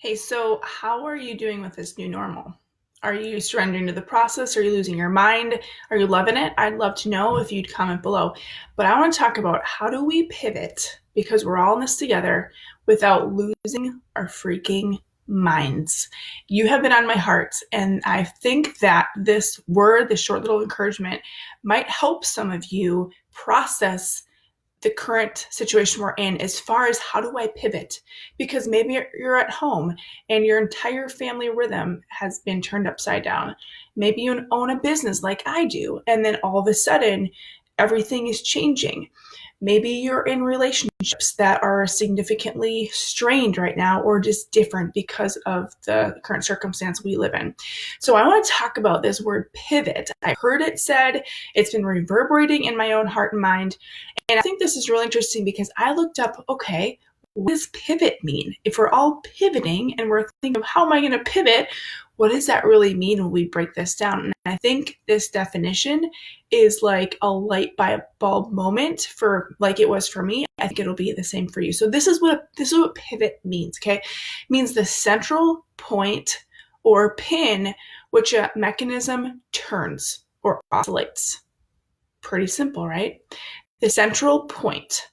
Hey, so how are you doing with this new normal? Are you surrendering to the process? Are you losing your mind? Are you loving it? I'd love to know if you'd comment below. But I want to talk about how do we pivot because we're all in this together without losing our freaking minds. You have been on my heart, and I think that this word, this short little encouragement, might help some of you process the current situation we're in as far as how do I pivot? Because maybe you're at home and your entire family rhythm has been turned upside down. Maybe you own a business like I do, and then all of a sudden everything is changing. Maybe you're in relationships that are significantly strained right now or just different because of the current circumstance we live in. So I want to talk about this word pivot. I heard it said, it's been reverberating in my own heart and mind. And I think this is really interesting because I looked up, okay, what does pivot mean? If we're all pivoting and we're thinking of how am I going to pivot, what does that really mean when we break this down? And I think this definition is like a light bulb moment for like it was for me. I think it'll be the same for you. So this is what pivot means, okay? It means the central point or pin which a mechanism turns or oscillates. Pretty simple, right? The central point,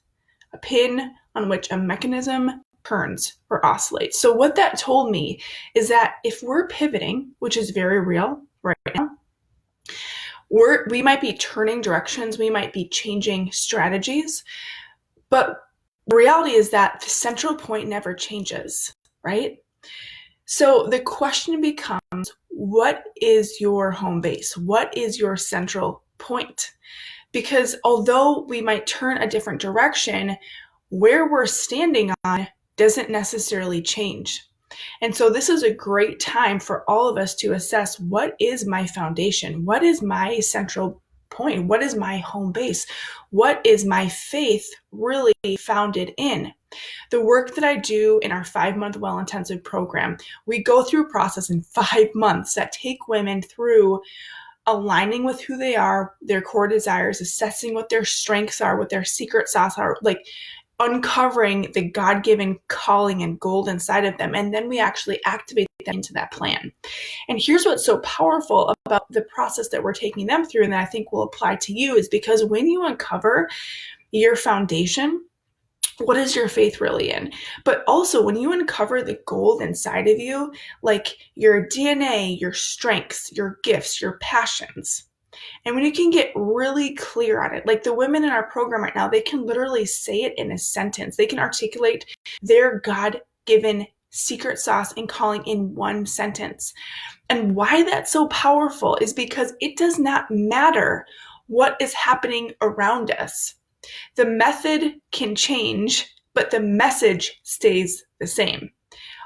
a pin on which a mechanism turns or oscillates. So what that told me is that if we're pivoting, which is very real right now, we might be turning directions, we might be changing strategies, but the reality is that the central point never changes, right? So the question becomes, what is your home base? What is your central point? Because although we might turn a different direction, where we're standing on doesn't necessarily change. And so this is a great time for all of us to assess, what is my foundation? What is my central point? What is my home base? What is my faith really founded in? The work that I do in our 5-month well intensive program, we go through a process in 5 months that take women through aligning with who they are, their core desires, assessing what their strengths are, what their secret sauce are, like uncovering the God-given calling and gold inside of them. And then we actually activate them into that plan. And here's what's so powerful about the process that we're taking them through, and that I think will apply to you, is because when you uncover your foundation, what is your faith really in? But also, when you uncover the gold inside of you, like your DNA, your strengths, your gifts, your passions, and when you can get really clear on it, like the women in our program right now, they can literally say it in a sentence. They can articulate their God-given secret sauce and calling in one sentence. And why that's so powerful is because it does not matter what is happening around us. The method can change, but the message stays the same.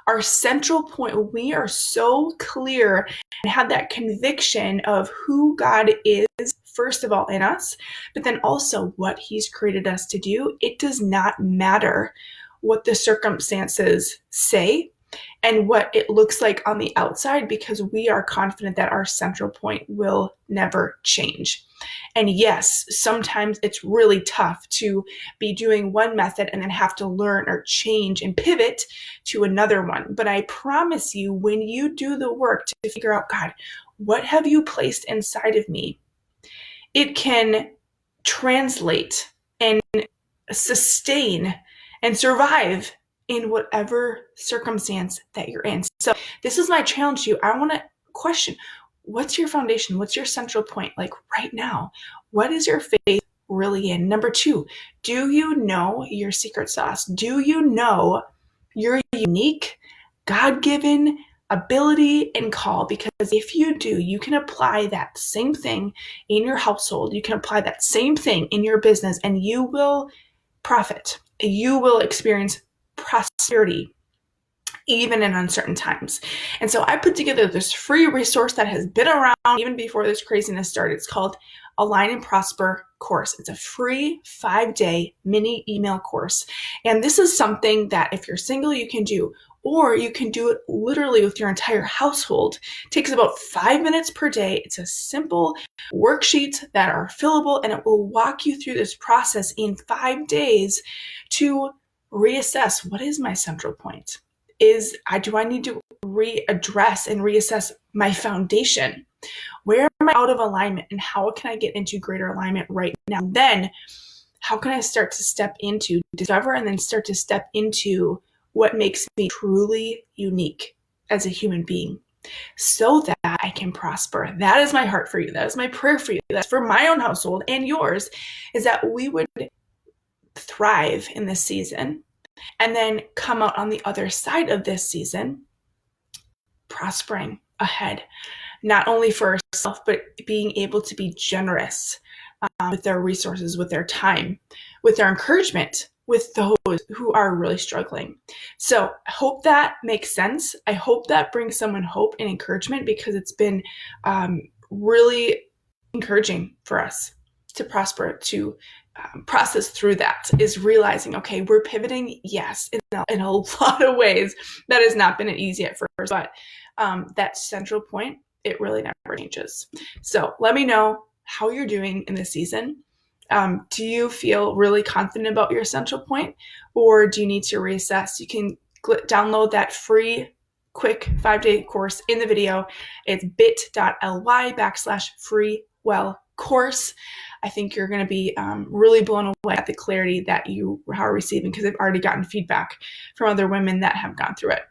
Our central point, we are so clear and have that conviction of who God is, first of all, in us, but then also what He's created us to do. It does not matter what the circumstances say and what it looks like on the outside, because we are confident that our central point will never change. And yes, sometimes it's really tough to be doing one method and then have to learn or change and pivot to another one. But I promise you, when you do the work to figure out, God, what have you placed inside of me? It can translate and sustain and survive in whatever circumstance that you're in. So this is my challenge to you. I want to question, what's your foundation? What's your central point? Like right now, what is your faith really in? Number 2, do you know your secret sauce? Do you know your unique, God-given ability and call? Because if you do, you can apply that same thing in your household. You can apply that same thing in your business, and you will profit. You will experience prosperity even in uncertain times. And so I put together this free resource that has been around even before this craziness started. It's called Align and Prosper course. It's a free 5-day mini email course. And this is something that if you're single, you can do, or you can do it literally with your entire household. It takes about 5 minutes per day. It's a simple worksheet that are fillable, and it will walk you through this process in 5 days to reassess, what is my central point? do I need to readdress and reassess my foundation? Where am I out of alignment, and how can I get into greater alignment right now? Then how can I start to step into, discover, and then start to step into what makes me truly unique as a human being, so that I can prosper? That is my heart for you. That is my prayer for you. That's for my own household and yours, is that we would thrive in this season and then come out on the other side of this season prospering ahead, not only for ourselves, but being able to be generous with their resources, with their time, with their encouragement, with those who are really struggling. So I hope that makes sense. I hope that brings someone hope and encouragement, because it's been really encouraging for us to prosper, to process through that, is realizing, okay, we're pivoting, yes, in a lot of ways. That has not been easy at first, but that central point, it really never changes. So let me know how you're doing in this season. Do you feel really confident about your central point, or do you need to reassess? You can download that free quick 5-day course in the video. It's bit.ly/freewellcourse. I think you're going to be really blown away at the clarity that you are receiving, because I've already gotten feedback from other women that have gone through it.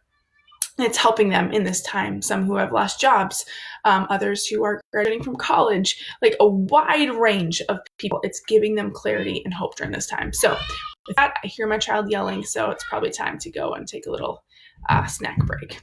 And it's helping them in this time. Some who have lost jobs, others who are graduating from college, like a wide range of people. It's giving them clarity and hope during this time. So with that, I hear my child yelling, so it's probably time to go and take a little snack break.